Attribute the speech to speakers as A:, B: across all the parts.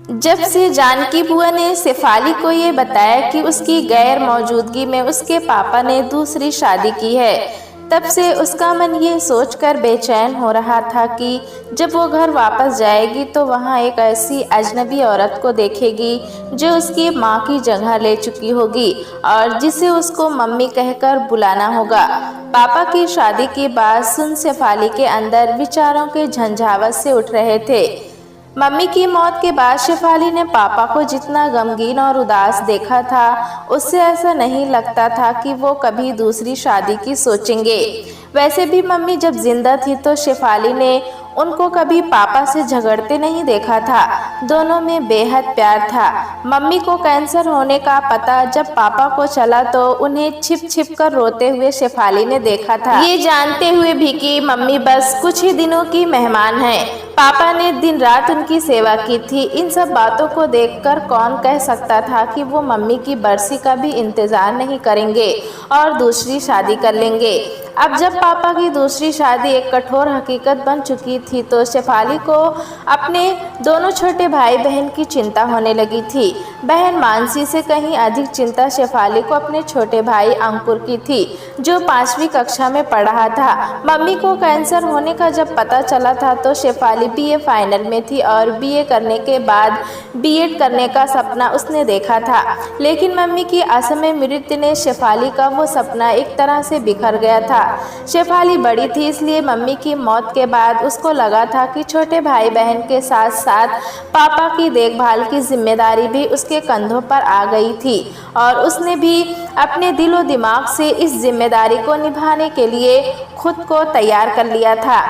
A: जब से जानकी बुआ ने शेफाली को ये बताया कि उसकी गैर मौजूदगी में उसके पापा ने दूसरी शादी की है, तब से उसका मन ये सोचकर बेचैन हो रहा था कि जब वो घर वापस जाएगी तो वहाँ एक ऐसी अजनबी औरत को देखेगी जो उसकी माँ की जगह ले चुकी होगी और जिसे उसको मम्मी कहकर बुलाना होगा। पापा की शादी की बात सुन शेफाली के अंदर विचारों के झंझावात से उठ रहे थे। मम्मी की मौत के बाद शेफाली ने पापा को जितना गमगीन और उदास देखा था, उससे ऐसा नहीं लगता था कि वो कभी दूसरी शादी की सोचेंगे। वैसे भी मम्मी जब जिंदा थी तो शेफाली ने उनको कभी पापा से झगड़ते नहीं देखा था। दोनों में बेहद प्यार था। मम्मी को कैंसर होने का पता जब पापा को चला तो उन्हें छिप छिप कर रोते हुए शेफाली ने देखा था, ये जानते हुए भी कि मम्मी बस कुछ ही दिनों की मेहमान है। पापा ने दिन रात उनकी सेवा की थी। इन सब बातों को देखकर कौन कह सकता था कि वो मम्मी की बरसी का भी इंतजार नहीं करेंगे और दूसरी शादी कर लेंगे। अब जब पापा की दूसरी शादी एक कठोर हकीकत बन चुकी थी तो शेफाली को अपने दोनों छोटे भाई बहन की चिंता होने लगी थी। बहन मानसी से कहीं अधिक चिंता शेफाली को अपने छोटे भाई अंकुर की थी, जो 5वीं कक्षा में पढ़ रहा था। मम्मी को कैंसर होने का जब पता चला था तो शेफाली बीए फाइनल में थी और बीए करने के बाद बीएड करने का सपना उसने देखा था, लेकिन मम्मी की असमय मृत्यु ने शेफाली का वो सपना एक तरह से बिखर गया था। शेफाली बड़ी थी, इसलिए मम्मी की मौत के बाद उसको लगा था कि छोटे भाई बहन के साथ साथ पापा की देखभाल की जिम्मेदारी भी उसके कंधों पर आ गई थी और उसने भी अपने दिलो दिमाग से इस जिम्मेदारी को निभाने के लिए खुद को तैयार कर लिया था।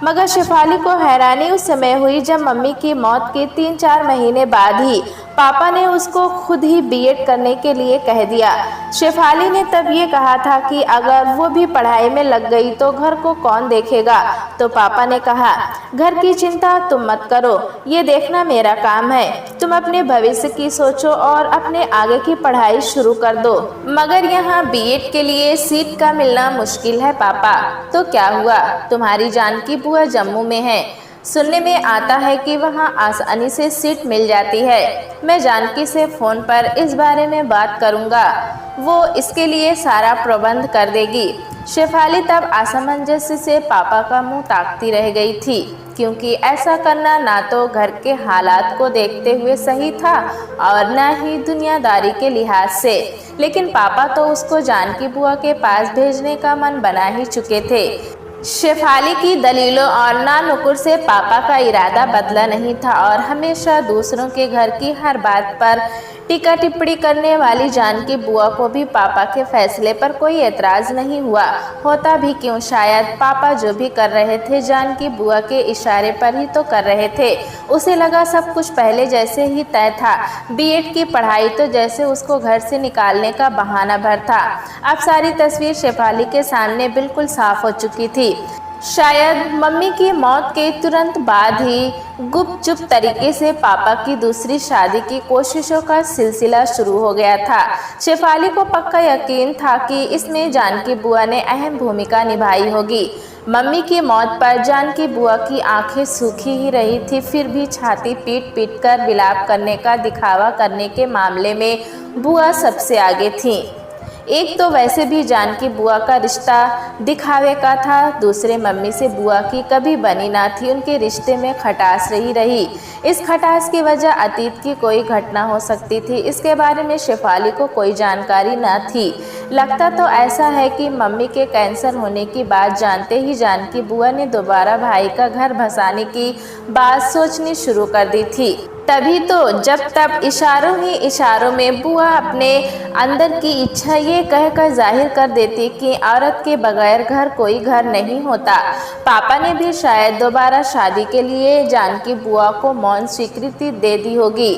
A: मगर शेफाली को हैरानी उस समय हुई जब मम्मी की मौत के 3-4 महीने बाद ही पापा ने उसको खुद ही बीएड करने के लिए कह दिया। शेफाली ने तब ये कहा था कि अगर वो भी पढ़ाई में लग गई तो घर को कौन देखेगा, तो पापा ने कहा, घर की चिंता तुम मत करो, ये देखना मेरा काम है। तुम अपने भविष्य की सोचो और अपने आगे की पढ़ाई शुरू कर दो। मगर यहाँ बीएड के लिए सीट का मिलना मुश्किल है पापा। तो क्या हुआ, तुम्हारी जानकी बुआ जम्मू में है, सुनने में आता है कि वहां आसानी से सीट मिल जाती है। मैं जानकी से फ़ोन पर इस बारे में बात करूंगा, वो इसके लिए सारा प्रबंध कर देगी। शेफाली तब असमंजस से पापा का मुंह ताकती रह गई थी, क्योंकि ऐसा करना ना तो घर के हालात को देखते हुए सही था और न ही दुनियादारी के लिहाज से। लेकिन पापा तो उसको जानकी बुआ के पास भेजने का मन बना ही चुके थे। शेफाली की दलीलों और नानुकुर से पापा का इरादा बदला नहीं था और हमेशा दूसरों के घर की हर बात पर टीका टिप्पणी करने वाली जानकी बुआ को भी पापा के फैसले पर कोई एतराज़ नहीं हुआ। होता भी क्यों, शायद पापा जो भी कर रहे थे जानकी बुआ के इशारे पर ही तो कर रहे थे। उसे लगा सब कुछ पहले जैसे ही तय था। बीएड की पढ़ाई तो जैसे उसको घर से निकालने का बहाना भर था। अब सारी तस्वीर शेफाली के सामने बिल्कुल साफ हो चुकी थी। शायद मम्मी की मौत के तुरंत बाद ही गुपचुप तरीके से पापा की दूसरी शादी की कोशिशों का सिलसिला शुरू हो गया था। शेफाली को पक्का यकीन था कि इसमें जानकी बुआ ने अहम भूमिका निभाई होगी। मम्मी की मौत पर जानकी बुआ की आंखें सूखी ही रही थी, फिर भी छाती पीट पीट कर विलाप करने का दिखावा करने के मामले में बुआ सबसे आगे थी। एक तो वैसे भी जानकी बुआ का रिश्ता दिखावे का था, दूसरे मम्मी से बुआ की कभी बनी ना थी। उनके रिश्ते में खटास रही। इस खटास की वजह अतीत की कोई घटना हो सकती थी, इसके बारे में शेफाली को कोई जानकारी न थी। लगता तो ऐसा है कि मम्मी के कैंसर होने की बात जानते ही जानकी बुआ ने दोबारा भाई का घर भसाने की बात सोचनी शुरू कर दी थी। तभी तो जब तब इशारों ही इशारों में बुआ अपने अंदर की इच्छा ये कहकर जाहिर कर देती कि औरत के बगैर घर कोई घर नहीं होता। पापा ने भी शायद दोबारा शादी के लिए जानकी बुआ को मौन स्वीकृति दे दी होगी।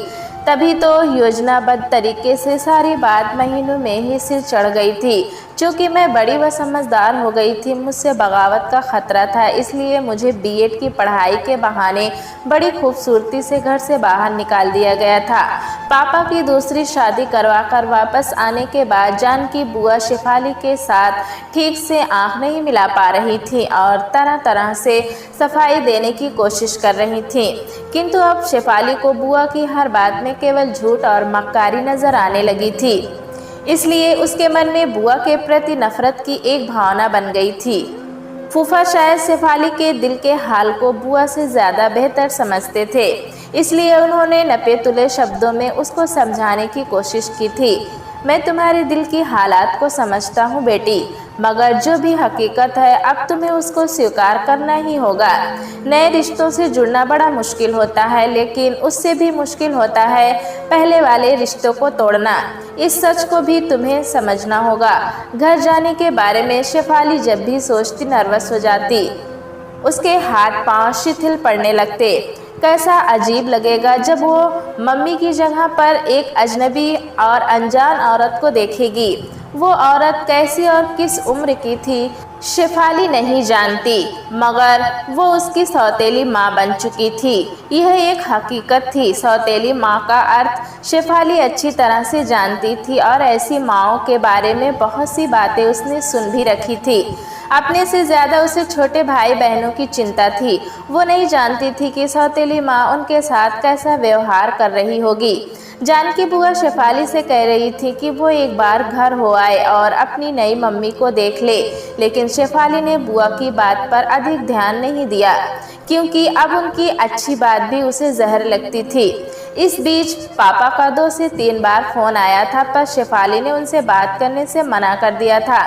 A: तभी तो योजनाबद्ध तरीके से सारी बात महीनों में ही सिर चढ़ गई थी। चूँकि मैं बड़ी व समझदार हो गई थी, मुझसे बगावत का खतरा था, इसलिए मुझे बीएड की पढ़ाई के बहाने बड़ी खूबसूरती से घर से बाहर निकाल दिया गया था। पापा की दूसरी शादी करवा कर वापस आने के बाद जानकी बुआ शेफाली के साथ ठीक से आंख नहीं मिला पा रही थी और तरह तरह से सफाई देने की कोशिश कर रही थी, किंतु अब शेफाली को बुआ की हर बात में केवल झूठ और मक्कारी नजर आने लगी थी। इसलिए उसके मन में बुआ के प्रति नफरत की एक भावना बन गई थी। फूफा शायद शेफाली के दिल के हाल को बुआ से ज़्यादा बेहतर समझते थे, इसलिए उन्होंने नपे तुले शब्दों में उसको समझाने की कोशिश की थी। मैं तुम्हारे दिल की हालात को समझता हूँ बेटी, मगर जो भी हकीकत है अब तुम्हें उसको स्वीकार करना ही होगा। नए रिश्तों से जुड़ना बड़ा मुश्किल होता है, लेकिन उससे भी मुश्किल होता है पहले वाले रिश्तों को तोड़ना। इस सच को भी तुम्हें समझना होगा। घर जाने के बारे में शेफाली जब भी सोचती नर्वस हो जाती, उसके हाथ पांव शिथिल पड़ने लगते। कैसा अजीब लगेगा जब वो मम्मी की जगह पर एक अजनबी और अनजान औरत को देखेगी। वो औरत कैसी और किस उम्र की थी शेफाली नहीं जानती, मगर वो उसकी सौतेली माँ बन चुकी थी। यह एक हकीकत थी। सौतेली माँ का अर्थ शेफाली अच्छी तरह से जानती थी और ऐसी माँओं के बारे में बहुत सी बातें उसने सुन भी रखी थी। अपने से ज़्यादा उसे छोटे भाई बहनों की चिंता थी। वो नहीं जानती थी कि सौतेली माँ उनके साथ कैसा व्यवहार कर रही होगी। जानकी बुआ शेफाली से कह रही थी कि वो एक बार घर हो आए और अपनी नई मम्मी को देख ले, लेकिन शेफाली ने बुआ की बात पर अधिक ध्यान नहीं दिया, क्योंकि अब उनकी अच्छी बात भी उसे जहर लगती थी। इस बीच पापा का 2 से 3 बार फ़ोन आया था, पर शेफाली ने उनसे बात करने से मना कर दिया था।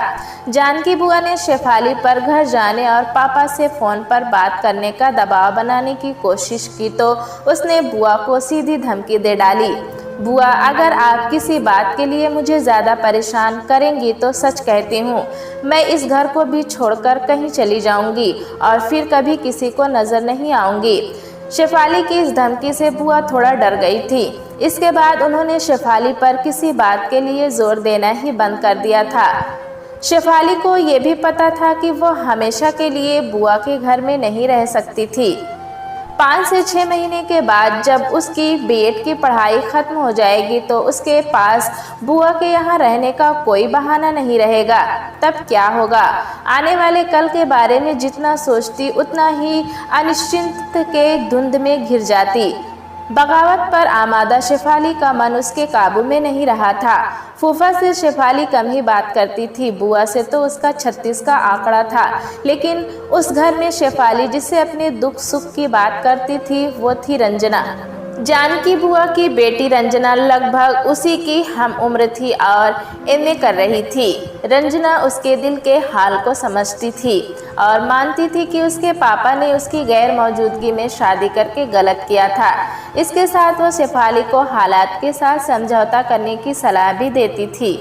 A: जानकी बुआ ने शेफाली पर घर जाने और पापा से फ़ोन पर बात करने का दबाव बनाने की कोशिश की तो उसने बुआ को सीधी धमकी दे डाली। बुआ, अगर आप किसी बात के लिए मुझे ज़्यादा परेशान करेंगी तो सच कहती हूँ, मैं इस घर को भी छोड़कर कहीं चली जाऊँगी और फिर कभी किसी को नज़र नहीं आऊँगी। शेफाली की इस धमकी से बुआ थोड़ा डर गई थी। इसके बाद उन्होंने शेफाली पर किसी बात के लिए जोर देना ही बंद कर दिया था। शेफाली को ये भी पता था कि वो हमेशा के लिए बुआ के घर में नहीं रह सकती थी। 5 से 6 महीने के बाद जब उसकी बीएड की पढ़ाई ख़त्म हो जाएगी तो उसके पास बुआ के यहाँ रहने का कोई बहाना नहीं रहेगा। तब क्या होगा? आने वाले कल के बारे में जितना सोचती उतना ही अनिश्चित के धुंध में घिर जाती। बगावत पर आमादा शेफाली का मन उसके काबू में नहीं रहा था। फूफा से शेफाली कम ही बात करती थी, बुआ से तो उसका 36 का आंकड़ा था, लेकिन उस घर में शेफाली जिससे अपने दुख सुख की बात करती थी वो थी रंजना। जानकी बुआ की बेटी रंजना लगभग उसी की हम उम्र थी और एमए कर रही थी। रंजना उसके दिल के हाल को समझती थी और मानती थी कि उसके पापा ने उसकी गैर मौजूदगी में शादी करके गलत किया था। इसके साथ वो शेफाली को हालात के साथ समझौता करने की सलाह भी देती थी।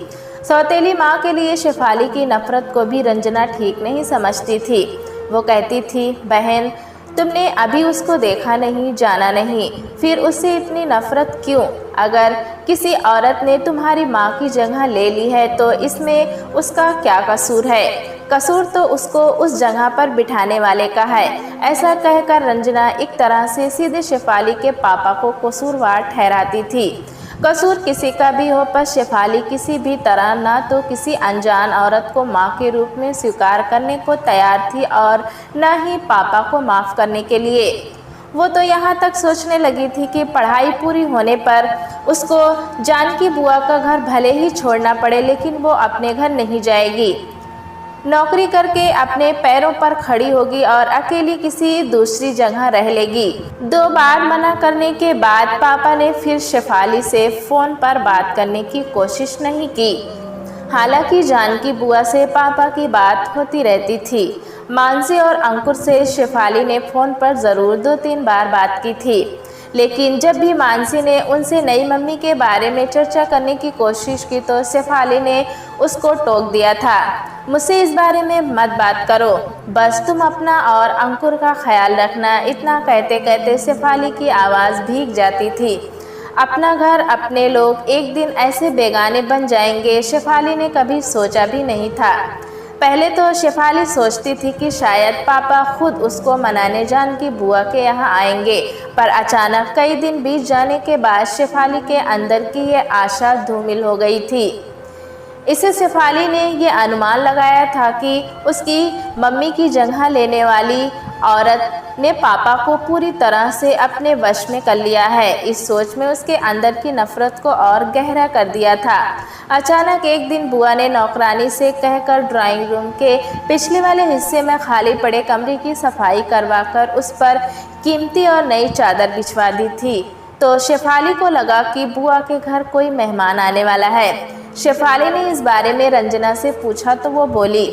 A: सौतेली माँ के लिए शेफाली की नफरत को भी रंजना ठीक नहीं समझती थी। वो कहती थी, बहन, तुमने अभी उसको देखा नहीं, जाना नहीं, फिर उससे इतनी नफरत क्यों? अगर किसी औरत ने तुम्हारी माँ की जगह ले ली है तो इसमें उसका क्या कसूर है? कसूर तो उसको उस जगह पर बिठाने वाले का है। ऐसा कहकर रंजना एक तरह से सीधे शेफाली के पापा को कसूरवार ठहराती थी। कसूर किसी का भी हो, पर शेफाली किसी भी तरह ना तो किसी अनजान औरत को माँ के रूप में स्वीकार करने को तैयार थी और न ही पापा को माफ़ करने के लिए। वो तो यहाँ तक सोचने लगी थी कि पढ़ाई पूरी होने पर उसको जानकी बुआ का घर भले ही छोड़ना पड़े, लेकिन वो अपने घर नहीं जाएगी। नौकरी करके अपने पैरों पर खड़ी होगी और अकेली किसी दूसरी जगह रह लेगी। 2 बार मना करने के बाद पापा ने फिर शेफाली से फ़ोन पर बात करने की कोशिश नहीं की। हालांकि जानकी बुआ से पापा की बात होती रहती थी। मानसी और अंकुर से शेफाली ने फ़ोन पर ज़रूर 2-3 बार बात की थी, लेकिन जब भी मानसी ने उनसे नई मम्मी के बारे में चर्चा करने की कोशिश की तो शेफाली ने उसको टोक दिया था। मुझसे इस बारे में मत बात करो, बस तुम अपना और अंकुर का ख्याल रखना। इतना कहते कहते शेफाली की आवाज़ भीग जाती थी। अपना घर, अपने लोग एक दिन ऐसे बेगाने बन जाएंगे, शेफाली ने कभी सोचा भी नहीं था। पहले तो शेफाली सोचती थी कि शायद पापा खुद उसको मनाने जानकी बुआ के यहाँ आएंगे, पर अचानक कई दिन बीत जाने के बाद शेफाली के अंदर की ये आशा धूमिल हो गई थी। इससे शेफाली ने ये अनुमान लगाया था कि उसकी मम्मी की जगह लेने वाली औरत ने पापा को पूरी तरह से अपने वश में कर लिया है। इस सोच में उसके अंदर की नफरत को और गहरा कर दिया था। अचानक एक दिन बुआ ने नौकरानी से कहकर ड्राइंग रूम के पिछले वाले हिस्से में खाली पड़े कमरे की सफाई करवाकर उस पर कीमती और नई चादर बिछवा दी थी। तो शेफाली को लगा कि बुआ के घर कोई मेहमान आने वाला है। शेफाली ने इस बारे में रंजना से पूछा तो वो बोली,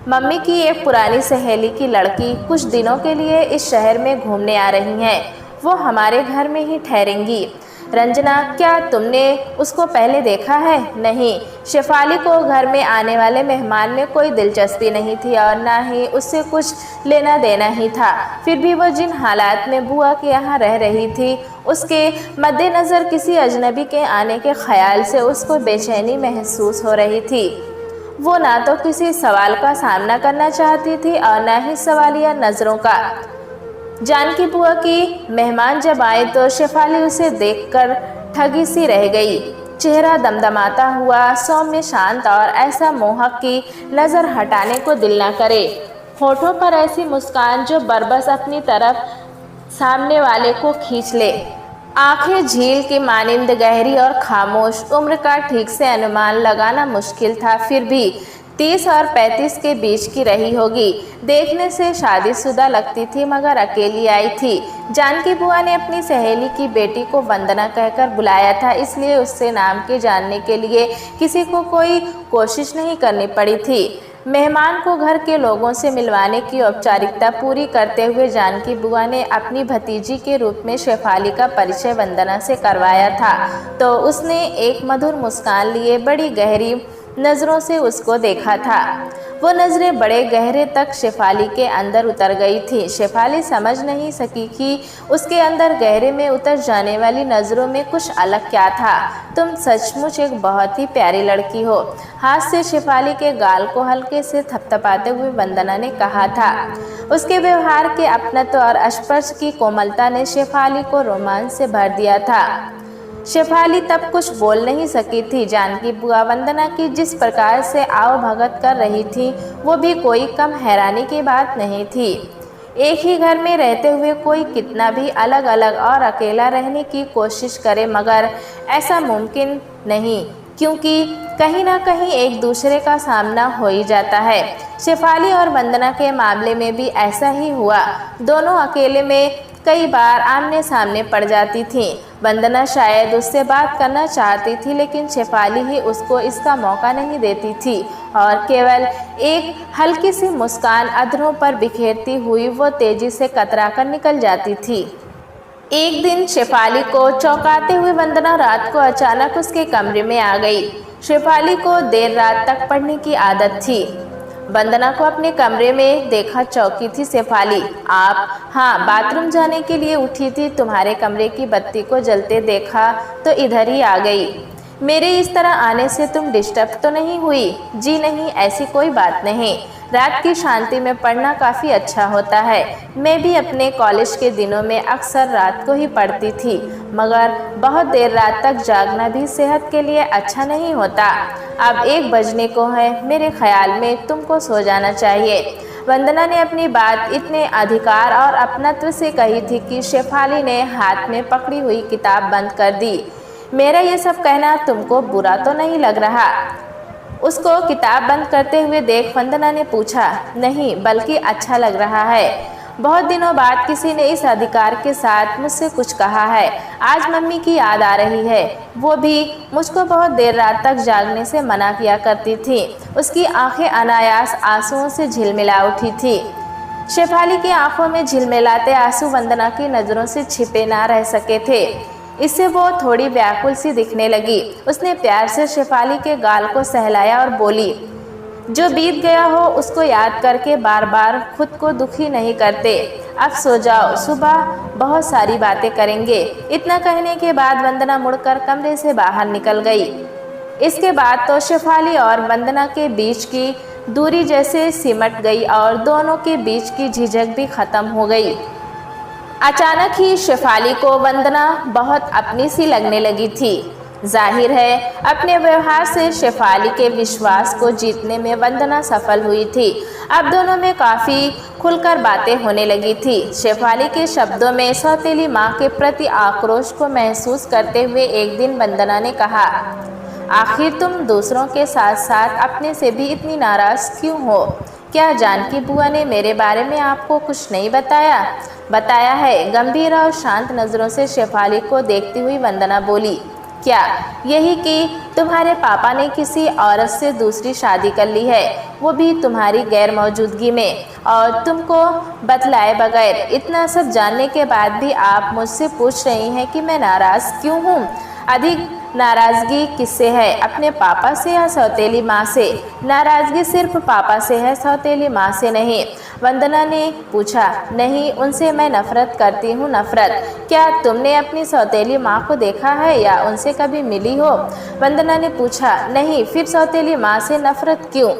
A: मम्मी की एक पुरानी सहेली की लड़की कुछ दिनों के लिए इस शहर में घूमने आ रही हैं, वो हमारे घर में ही ठहरेंगी। रंजना, क्या तुमने उसको पहले देखा है? नहीं, शेफाली को घर में आने वाले मेहमान में कोई दिलचस्पी नहीं थी और ना ही उससे कुछ लेना देना ही था। फिर भी वो जिन हालात में बुआ के यहाँ रह रही थी, उसके मद्देनज़र किसी अजनबी के आने के ख्याल से उसको बेचैनी महसूस हो रही थी। वो ना तो किसी सवाल का सामना करना चाहती थी और ना ही सवालिया नज़रों का। जानकी बुआ की मेहमान जब आए तो शेफाली उसे देखकर ठगी सी रह गई। चेहरा दमदमाता हुआ, सौम्य, शांत और ऐसा मोहक कि नज़र हटाने को दिल न करे। होठों पर ऐसी मुस्कान जो बरबस अपनी तरफ सामने वाले को खींच ले। आंखें झील की मानिंद गहरी और खामोश। उम्र का ठीक से अनुमान लगाना मुश्किल था, फिर भी 30 और 35 के बीच की रही होगी। देखने से शादीशुदा लगती थी मगर अकेली आई थी। जानकी बुआ ने अपनी सहेली की बेटी को वंदना कहकर बुलाया था, इसलिए उससे नाम के जानने के लिए किसी को कोई कोशिश नहीं करनी पड़ी थी। मेहमान को घर के लोगों से मिलवाने की औपचारिकता पूरी करते हुए जानकी बुआ ने अपनी भतीजी के रूप में शेफाली का परिचय वंदना से करवाया था, तो उसने एक मधुर मुस्कान लिए बड़ी गहरी नज़रों से उसको देखा था। वो नज़रें बड़े गहरे तक शेफाली के अंदर उतर गई थी। शेफाली समझ नहीं सकी कि उसके अंदर गहरे में उतर जाने वाली नज़रों में कुछ अलग क्या था। तुम सचमुच एक बहुत ही प्यारी लड़की हो, हाथ से शेफाली के गाल को हल्के से थपथपाते हुए वंदना ने कहा था। उसके व्यवहार के अपनत्व और स्पर्श की कोमलता ने शेफाली को रोमांच से भर दिया था। शेफाली तब कुछ बोल नहीं सकी थी। जानकी बुआ वंदना की जिस प्रकार से आओ भगत कर रही थी, वो भी कोई कम हैरानी की बात नहीं थी। एक ही घर में रहते हुए कोई कितना भी अलग अलग और अकेला रहने की कोशिश करे, मगर ऐसा मुमकिन नहीं, क्योंकि कहीं ना कहीं एक दूसरे का सामना हो ही जाता है। शेफाली और वंदना के मामले में भी ऐसा ही हुआ। दोनों अकेले में कई बार आमने सामने पड़ जाती थीं। वंदना शायद उससे बात करना चाहती थी, लेकिन शेफाली ही उसको इसका मौका नहीं देती थी और केवल एक हल्की सी मुस्कान अधरों पर बिखेरती हुई वो तेजी से कतरा कर निकल जाती थी। एक दिन शेफाली को चौंकाते हुए वंदना रात को अचानक उसके कमरे में आ गई। शेफाली को देर रात तक पढ़ने की आदत थी। वंदना को अपने कमरे में देखा चौंकी थी शेफाली। आप? हाँ, बाथरूम जाने के लिए उठी थी, तुम्हारे कमरे की बत्ती को जलते देखा तो इधर ही आ गई। मेरे इस तरह आने से तुम डिस्टर्ब तो नहीं हुई? जी नहीं, ऐसी कोई बात नहीं। रात की शांति में पढ़ना काफ़ी अच्छा होता है। मैं भी अपने कॉलेज के दिनों में अक्सर रात को ही पढ़ती थी, मगर बहुत देर रात तक जागना भी सेहत के लिए अच्छा नहीं होता। अब 1 बजने को है, मेरे ख्याल में तुमको सो जाना चाहिए। वंदना ने अपनी बात इतने अधिकार और अपनत्व से कही थी कि शेफाली ने हाथ में पकड़ी हुई किताब बंद कर दी। मेरा ये सब कहना तुमको बुरा तो नहीं लग रहा? उसको किताब बंद करते हुए देख वंदना ने पूछा। नहीं, बल्कि अच्छा लग रहा है। बहुत दिनों बाद किसी ने इस अधिकार के साथ मुझसे कुछ कहा है। आज मम्मी की याद आ रही है। वो भी मुझको बहुत देर रात तक जागने से मना किया करती थी। उसकी आंखें अनायास आंसुओं से झिलमिला उठी थी। शेफाली की आंखों में झिलमिलाते आंसू वंदना की नज़रों से छिपे ना रह सके थे। इससे वो थोड़ी व्याकुल सी दिखने लगी। उसने प्यार से शेफाली के गाल को सहलाया और बोली, जो बीत गया हो उसको याद करके बार बार खुद को दुखी नहीं करते। अब सो जाओ, सुबह बहुत सारी बातें करेंगे। इतना कहने के बाद वंदना मुड़कर कमरे से बाहर निकल गई। इसके बाद तो शेफाली और वंदना के बीच की दूरी जैसे सिमट गई और दोनों के बीच की झिझक भी खत्म हो गई। अचानक ही शेफाली को वंदना बहुत अपनी सी लगने लगी थी। जाहिर है अपने व्यवहार से शेफाली के विश्वास को जीतने में वंदना सफल हुई थी। अब दोनों में काफ़ी खुलकर बातें होने लगी थी। शेफाली के शब्दों में सौतेली माँ के प्रति आक्रोश को महसूस करते हुए एक दिन वंदना ने कहा, आखिर तुम दूसरों के साथ साथ अपने से भी इतनी नाराज़ क्यों हो? क्या जानकी बुआ ने मेरे बारे में आपको कुछ नहीं बताया? बताया है। गंभीर और शांत नज़रों से शेफाली को देखती हुई वंदना बोली, क्या यही कि तुम्हारे पापा ने किसी औरत से दूसरी शादी कर ली है, वो भी तुम्हारी गैर मौजूदगी में, और तुमको बतलाए बगैर? इतना सब जानने के बाद भी आप मुझसे पूछ रही हैं कि मैं नाराज़ क्यों हूँ? अधिक नाराज़गी किससे है, अपने पापा से या सौतेली माँ से? नाराज़गी सिर्फ पापा से है, सौतेली माँ से नहीं। वंदना ने पूछा। नहीं, उनसे मैं नफ़रत करती हूँ, नफ़रत। क्या तुमने अपनी सौतेली माँ को देखा है या उनसे कभी मिली हो? वंदना ने पूछा। नहीं, फिर सौतेली माँ से नफ़रत क्यों?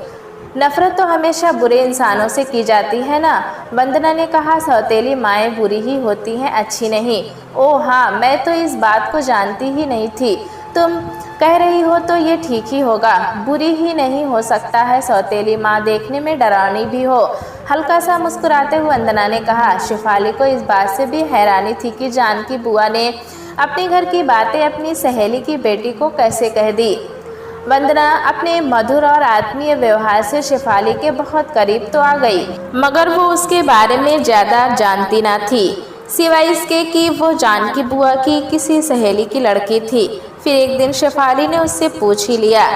A: नफ़रत तो हमेशा बुरे इंसानों से की जाती है ना? वंदना ने कहा। सौतेली माएँ बुरी ही होती हैं, अच्छी नहीं। ओह हाँ, मैं तो इस बात को जानती ही नहीं थी। तुम कह रही हो तो ये ठीक ही होगा, बुरी ही नहीं हो सकता है सौतेली माँ देखने में डरावनी भी हो। हल्का सा मुस्कुराते हुए वंदना ने कहा। शेफाली को इस बात से भी हैरानी थी कि जानकी बुआ ने अपने घर की बातें अपनी सहेली की बेटी को कैसे कह दी। वंदना अपने मधुर और आत्मीय व्यवहार से शेफाली के बहुत करीब तो आ गई, मगर वो उसके बारे में ज़्यादा जानती ना थी, सिवाय इसके कि वो जानकी बुआ की किसी सहेली की लड़की थी। फिर एक दिन शेफाली ने उससे पूछ ही लिया,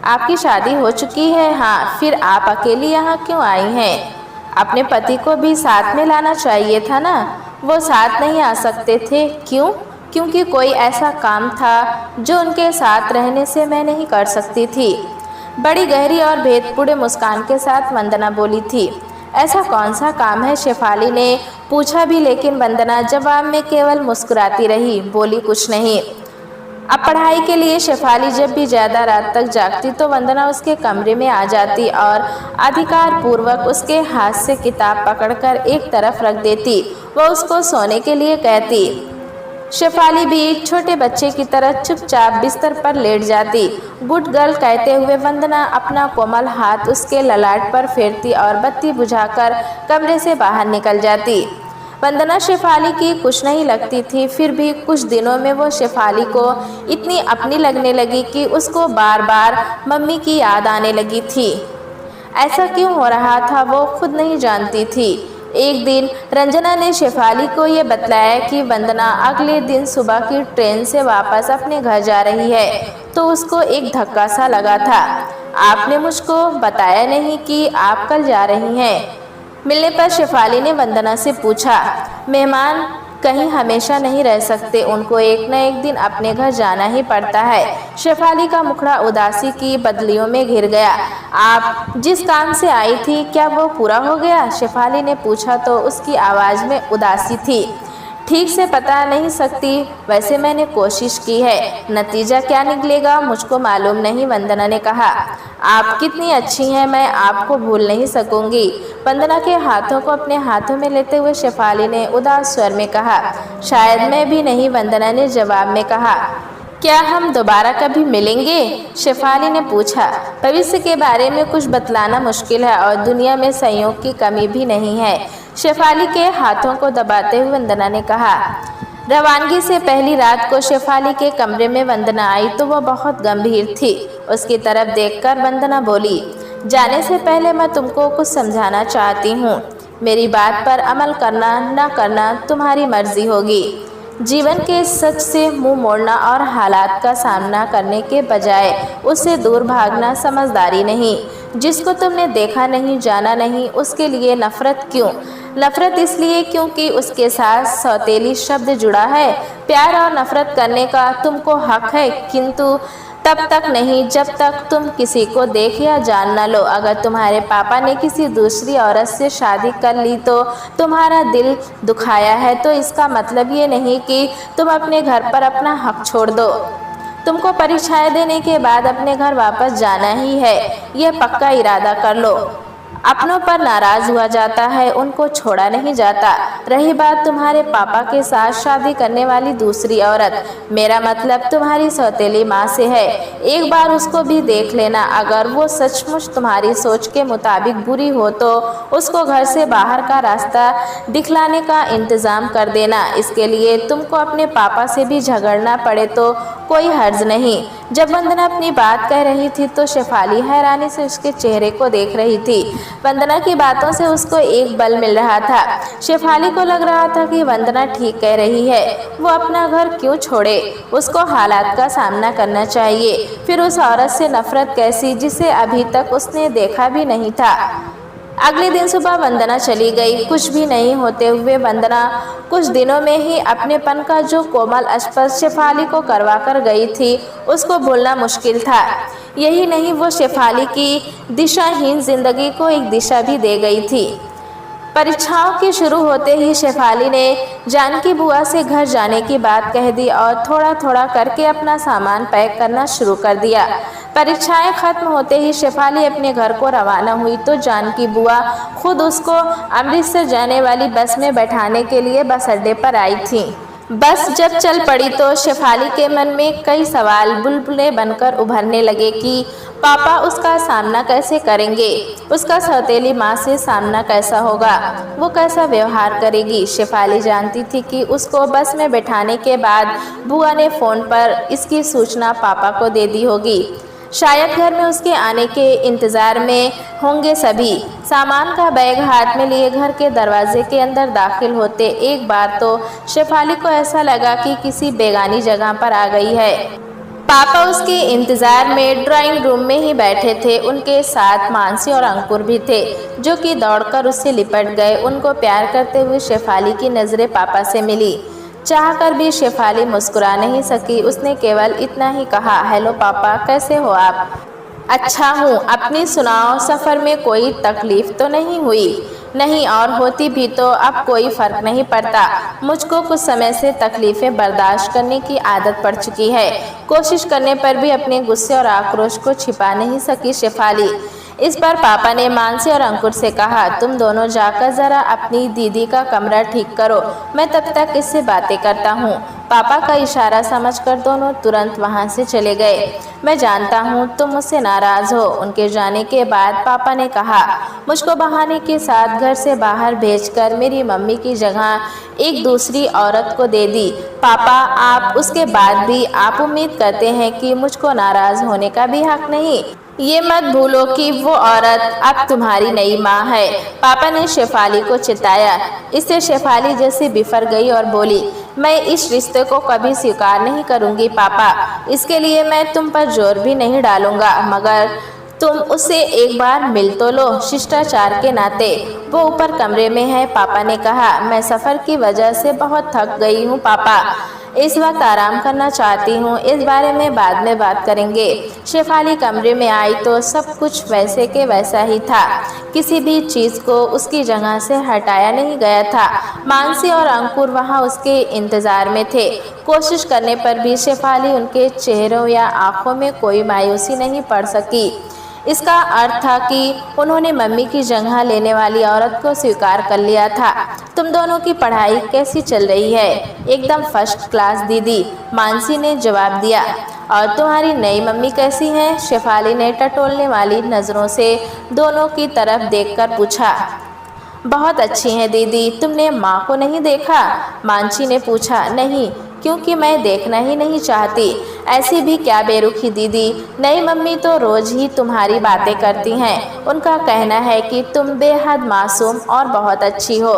A: आपकी शादी हो चुकी है? हाँ। फिर आप अकेली यहाँ क्यों आई हैं? अपने पति को भी साथ में लाना चाहिए था ना? वो साथ नहीं आ सकते थे, क्यों? क्योंकि कोई ऐसा काम था जो उनके साथ रहने से मैं नहीं कर सकती थी। बड़ी गहरी और भेदपूर्ण मुस्कान के साथ वंदना बोली थी। ऐसा कौन सा काम है? शेफाली ने पूछा भी, लेकिन वंदना जवाब में केवल मुस्कुराती रही, बोली कुछ नहीं। अब पढ़ाई के लिए शेफाली जब भी ज़्यादा रात तक जागती तो वंदना उसके कमरे में आ जाती और अधिकार पूर्वक उसके हाथ से किताब पकड़कर एक तरफ रख देती। वह उसको सोने के लिए कहती। शेफाली भी छोटे बच्चे की तरह चुपचाप बिस्तर पर लेट जाती। गुड गर्ल कहते हुए वंदना अपना कोमल हाथ उसके ललाट पर फेरती और बत्ती बुझाकर कमरे से बाहर निकल जाती। वंदना शेफाली की कुछ नहीं लगती थी, फिर भी कुछ दिनों में वो शेफाली को इतनी अपनी लगने लगी कि उसको बार बार मम्मी की याद आने लगी थी। ऐसा क्यों हो रहा था वो खुद नहीं जानती थी। एक दिन रंजना ने शेफाली को ये बतलाया कि वंदना अगले दिन सुबह की ट्रेन से वापस अपने घर जा रही है, तो उसको एक धक्का सा लगा था। आपने मुझको बताया नहीं कि आप कल जा रही हैं? मिलने पर शेफाली ने वंदना से पूछा। मेहमान कहीं हमेशा नहीं रह सकते, उनको एक न एक दिन अपने घर जाना ही पड़ता है। शेफाली का मुखड़ा उदासी की बदलियों में घिर गया। आप जिस काम से आई थी, क्या वो पूरा हो गया? शेफाली ने पूछा तो उसकी आवाज़ में उदासी थी। ठीक से पता नहीं सकती, वैसे मैंने कोशिश की है, नतीजा क्या निकलेगा मुझको मालूम नहीं, वंदना ने कहा। आप कितनी अच्छी हैं, मैं आपको भूल नहीं सकूंगी। वंदना के हाथों को अपने हाथों में लेते हुए शेफाली ने उदास स्वर में कहा। शायद मैं भी नहीं, वंदना ने जवाब में कहा। क्या हम दोबारा कभी मिलेंगे? शेफाली ने पूछा। भविष्य के बारे में कुछ बतलाना मुश्किल है और दुनिया में संयोग की कमी भी नहीं है, शेफाली के हाथों को दबाते हुए वंदना ने कहा। रवानगी से पहली रात को शेफाली के कमरे में वंदना आई तो वह बहुत गंभीर थी। उसकी तरफ देखकर वंदना बोली, जाने से पहले मैं तुमको कुछ समझाना चाहती हूँ। मेरी बात पर अमल करना न करना तुम्हारी मर्जी होगी। जीवन के सच से मुंह मोड़ना और हालात का सामना करने के बजाय उससे दूर भागना समझदारी नहीं। जिसको तुमने देखा नहीं, जाना नहीं, उसके लिए नफरत क्यों? नफरत इसलिए क्योंकि उसके साथ सौतेली शब्द जुड़ा है। प्यार और नफरत करने का तुमको हक है, किंतु तब तक नहीं जब तक तुम किसी को देख या जान न लो। अगर तुम्हारे पापा ने किसी दूसरी औरत से शादी कर ली तो तुम्हारा दिल दुखाया है, तो इसका मतलब ये नहीं कि तुम अपने घर पर अपना हक छोड़ दो। तुमको परीक्षाएं देने के बाद अपने घर वापस जाना ही है, यह पक्का इरादा कर लो। अपनों पर नाराज हुआ जाता है, उनको छोड़ा नहीं जाता। रही बात तुम्हारे पापा के साथ शादी करने वाली दूसरी औरत, मेरा मतलब तुम्हारी सौतेली माँ से है। एक बार उसको भी देख लेना। अगर वो सचमुच तुम्हारी सोच के मुताबिक बुरी हो तो उसको घर से बाहर का रास्ता दिखलाने का इंतजाम कर देना। इसके लिए तुमको अपने पापा से भी झगड़ना पड़े तो कोई हर्ज नहीं। जब वंदना अपनी बात कह रही थी तो शेफाली हैरानी से उसके चेहरे को देख रही थी। वंदना की बातों से उसको एक बल मिल रहा था। शेफाली को लग रहा था कि वंदना ठीक कह रही है, वो अपना घर क्यों छोड़े, उसको हालात का सामना करना चाहिए। फिर उस औरत से नफरत कैसी जिसे अभी तक उसने देखा भी नहीं था। अगले दिन सुबह वंदना चली गई। कुछ भी नहीं होते हुए वंदना कुछ दिनों में ही अपनेपन का जो कोमल स्पर्श शेफाली को करवा कर गई थी, उसको भूलना मुश्किल था। यही नहीं, वो शेफाली की दिशाहीन जिंदगी को एक दिशा भी दे गई थी। परीक्षाओं के शुरू होते ही शेफाली ने जानकी बुआ से घर जाने की बात कह दी और थोड़ा थोड़ा करके अपना सामान पैक करना शुरू कर दिया। परीक्षाएं खत्म होते ही शेफाली अपने घर को रवाना हुई तो जानकी बुआ खुद उसको अमृतसर जाने वाली बस में बैठाने के लिए बस अड्डे पर आई थी। बस जब चल पड़ी तो शेफाली के मन में कई सवाल बुलबुलें बनकर उभरने लगे कि पापा उसका सामना कैसे करेंगे, उसका सौतेली माँ से सामना कैसा होगा, वो कैसा व्यवहार करेगी। शेफाली जानती थी कि उसको बस में बैठाने के बाद बुआ ने फ़ोन पर इसकी सूचना पापा को दे दी होगी। शायद घर में उसके आने के इंतज़ार में होंगे सभी। सामान का बैग हाथ में लिए घर के दरवाजे के अंदर दाखिल होते एक बार तो शेफाली को ऐसा लगा कि किसी बेगानी जगह पर आ गई है। पापा उसके इंतज़ार में ड्राइंग रूम में ही बैठे थे। उनके साथ मानसी और अंकुर भी थे, जो कि दौड़कर उससे लिपट गए। उनको प्यार करते हुए शेफाली की नज़रें पापा से मिली। चाहकर भी शेफाली मुस्कुरा नहीं सकी। उसने केवल इतना ही कहा, हेलो पापा, कैसे हो आप? अच्छा हूँ, अपनी सुनाओ, सफ़र में कोई तकलीफ़ तो नहीं हुई? नहीं, और होती भी तो अब कोई फ़र्क नहीं पड़ता। मुझको कुछ समय से तकलीफ़ें बर्दाश्त करने की आदत पड़ चुकी है। कोशिश करने पर भी अपने गुस्से और आक्रोश को छिपा नहीं सकी शेफाली। इस पर पापा ने मानसी और अंकुर से कहा, तुम दोनों जाकर ज़रा अपनी दीदी का कमरा ठीक करो, मैं तब तक इससे बातें करता हूँ। पापा का इशारा समझकर दोनों तुरंत वहाँ से चले गए। मैं जानता हूँ तुम मुझसे नाराज़ हो। उनके जाने के बाद पापा ने कहा, मुझको बहाने के साथ घर से बाहर भेजकर मेरी मम्मी की जगह एक दूसरी औरत को दे दी। पापा, आप उसके बाद भी आप उम्मीद करते हैं कि मुझको नाराज़ होने का भी हक नहीं? ये मत भूलो कि वो औरत अब तुम्हारी नई माँ है। पापा ने शेफाली को चिताया। इससे शेफाली जैसे बिफर गई और बोली, मैं इस रिश्ते को कभी स्वीकार नहीं करूँगी पापा। इसके लिए मैं तुम पर जोर भी नहीं डालूँगा, मगर तुम उससे एक बार मिल तो लो, शिष्टाचार के नाते। वो ऊपर कमरे में है, पापा ने कहा। मैं सफ़र की वजह से बहुत थक गई हूँ पापा, इस वक्त आराम करना चाहती हूँ, इस बारे में बाद में बात करेंगे। शेफाली कमरे में आई तो सब कुछ वैसे के वैसा ही था। किसी भी चीज़ को उसकी जगह से हटाया नहीं गया था। मानसी और अंकुर वहाँ उसके इंतज़ार में थे। कोशिश करने पर भी शेफाली उनके चेहरों या आँखों में कोई मायूसी नहीं पड़ सकी। इसका अर्थ था कि उन्होंने मम्मी की जगह लेने वाली औरत को स्वीकार कर लिया था। तुम दोनों की पढ़ाई कैसी चल रही है? एकदम फर्स्ट क्लास दीदी, मानसी ने जवाब दिया। और तुम्हारी नई मम्मी कैसी हैं? शेफाली ने टटोलने वाली नज़रों से दोनों की तरफ देखकर पूछा। बहुत अच्छी हैं दीदी। तुमने माँ को नहीं देखा? मानसी ने पूछा। नहीं, क्योंकि मैं देखना ही नहीं चाहती। ऐसी भी क्या बेरुखी दीदी, नई मम्मी तो रोज़ ही तुम्हारी बातें करती हैं। उनका कहना है कि तुम बेहद मासूम और बहुत अच्छी हो।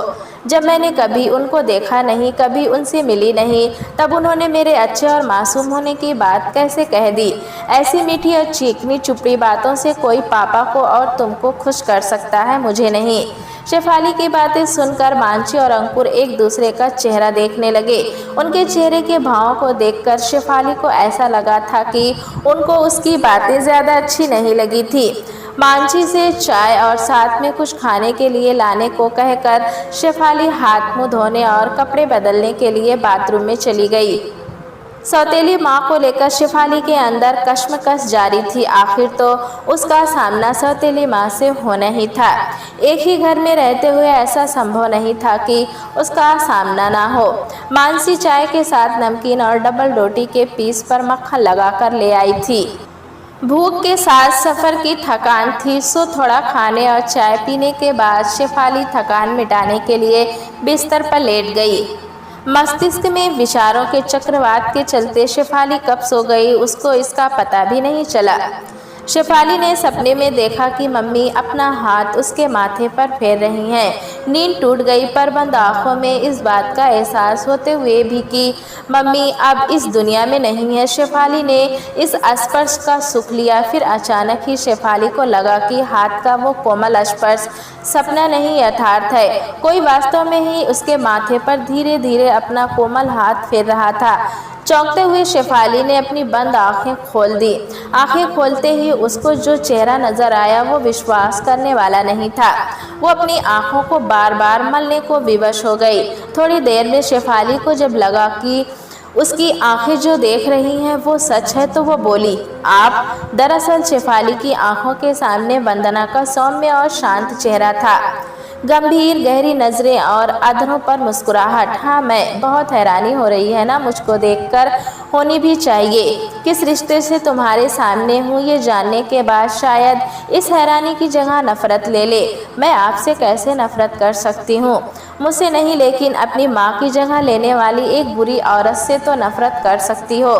A: जब मैंने कभी उनको देखा नहीं, कभी उनसे मिली नहीं, तब उन्होंने मेरे अच्छे और मासूम होने की बात कैसे कह दी। ऐसी मीठी और चीकनी चुपड़ी बातों से कोई पापा को और तुमको खुश कर सकता है, मुझे नहीं। शेफाली की बातें सुनकर मांझी और अंकुर एक दूसरे का चेहरा देखने लगे। उनके चेहरे के भावों को देखकर शेफाली को ऐसा लगा था कि उनको उसकी बातें ज्यादा अच्छी नहीं लगी थी। मांझी से चाय और साथ में कुछ खाने के लिए लाने को कहकर शेफाली हाथ मुंह धोने और कपड़े बदलने के लिए बाथरूम में चली गई। सौतेली माँ को लेकर शेफाली के अंदर कश्मकश जारी थी। आखिर तो उसका सामना सौतेली माँ से होना ही था। एक ही घर में रहते हुए ऐसा संभव नहीं था कि उसका सामना ना हो। मानसी चाय के साथ नमकीन और डबल रोटी के पीस पर मक्खन लगाकर ले आई थी। भूख के साथ सफ़र की थकान थी, सो थोड़ा खाने और चाय पीने के बाद शेफाली थकान मिटाने के लिए बिस्तर पर लेट गई। मस्तिष्क में विचारों के चक्रवात के चलते शेफाली कब सो गई, उसको इसका पता भी नहीं चला। शेफाली ने सपने में देखा कि मम्मी अपना हाथ उसके माथे पर फेर रही हैं। नींद टूट गई, पर बंद आंखों में इस बात का एहसास होते हुए भी कि मम्मी अब इस दुनिया में नहीं है। शेफाली ने इस स्पर्श का सुख लिया। फिर अचानक ही शेफाली को लगा कि हाथ का वो कोमल स्पर्श सपना नहीं, यथार्थ है। कोई वास्तव में ही उसके माथे पर धीरे धीरे अपना कोमल हाथ फेर रहा था। चौंकते हुए शेफाली ने अपनी बंद आंखें खोल दी। आंखें खोलते ही उसको जो चेहरा नजर आया वो विश्वास करने वाला नहीं था। वो अपनी आंखों को बार बार मलने को विवश हो गई। थोड़ी देर में शेफाली को जब लगा कि उसकी आंखें जो देख रही हैं वो सच है, तो वो बोली, आप। दरअसल शेफाली की आंखों के सामने वंदना का सौम्य और शांत चेहरा था, गंभीर गहरी नजरें और अधरों पर मुस्कुराहट। हाँ, मैं बहुत हैरानी हो रही है ना, मुझको देखकर होनी भी चाहिए। किस रिश्ते से तुम्हारे सामने हूँ ये जानने के बाद शायद इस हैरानी की जगह नफरत ले ले। मैं आपसे कैसे नफरत कर सकती हूँ? मुझसे नहीं, लेकिन अपनी माँ की जगह लेने वाली एक बुरी औरत से तो नफरत कर सकती हो।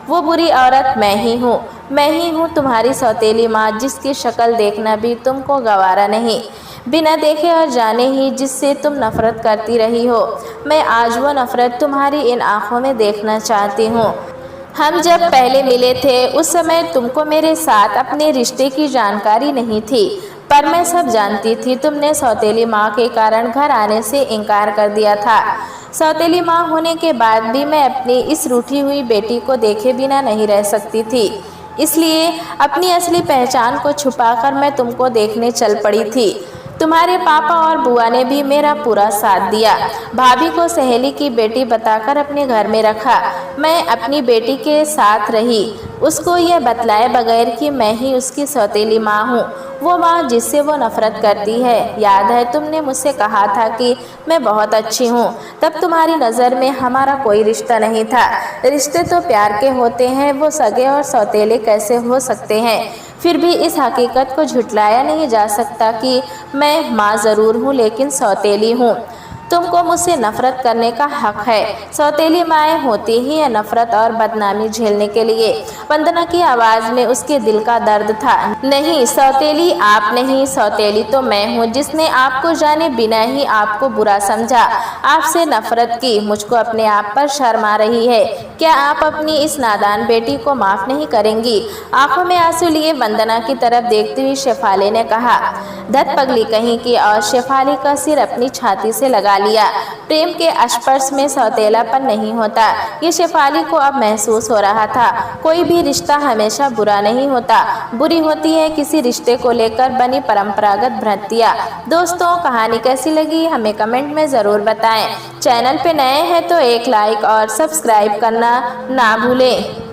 A: वो बुरी औरत मैं ही हूँ। मैं ही हूँ तुम्हारी सौतेली माँ, जिसकी शक्ल देखना भी तुमको गवारा नहीं, बिना देखे और जाने ही जिससे तुम नफरत करती रही हो। मैं आज वो नफरत तुम्हारी इन आंखों में देखना चाहती हूँ। हम जब पहले मिले थे उस समय तुमको मेरे साथ अपने रिश्ते की जानकारी नहीं थी, पर मैं सब जानती थी। तुमने सौतेली माँ के कारण घर आने से इनकार कर दिया था। सौतेली माँ होने के बाद भी मैं अपनी इस रूठी हुई बेटी को देखे बिना नहीं रह सकती थी, इसलिए अपनी असली पहचान को छुपाकर मैं तुमको देखने चल पड़ी थी। तुम्हारे पापा और बुआ ने भी मेरा पूरा साथ दिया। भाभी को सहेली की बेटी बताकर अपने घर में रखा। मैं अपनी बेटी के साथ रही, उसको यह बतलाए बगैर कि मैं ही उसकी सौतेली माँ हूँ, वो माँ जिससे वो नफरत करती है। याद है तुमने मुझसे कहा था कि मैं बहुत अच्छी हूँ, तब तुम्हारी नज़र में हमारा कोई रिश्ता नहीं था। रिश्ते तो प्यार के होते हैं, वो सगे और सौतेले कैसे हो सकते हैं? फिर भी इस हकीकत को झुटलाया नहीं जा सकता कि मैं माँ ज़रूर हूँ, लेकिन सौतेली हूँ। तुमको मुझसे नफरत करने का हक है। सौतेली माएँ होती ही है नफरत और बदनामी झेलने के लिए। वंदना की आवाज़ में उसके दिल का दर्द था। नहीं, सौतेली आप नहीं, सौतेली तो मैं हूँ, जिसने आपको जाने बिना ही आपको बुरा समझा, आपसे नफरत की। मुझको अपने आप पर शर्म आ रही है। क्या आप अपनी इस नादान बेटी को माफ़ नहीं करेंगी? आंखों में आंसू लिए वंदना की तरफ देखती हुई शेफाली ने कहा। धत पगली कहीं की, और शेफाली का सिर अपनी छाती से लगा लिया। प्रेम के स्पर्श में सौतेलापन नहीं होता, ये शेफाली को अब महसूस हो रहा था। कोई भी रिश्ता हमेशा बुरा नहीं होता, बुरी होती है किसी रिश्ते को लेकर बनी परंपरागत भ्रांतियाँ। दोस्तों, कहानी कैसी लगी हमें कमेंट में ज़रूर बताएं। चैनल पे नए हैं तो एक लाइक और सब्सक्राइब करना ना भूलें।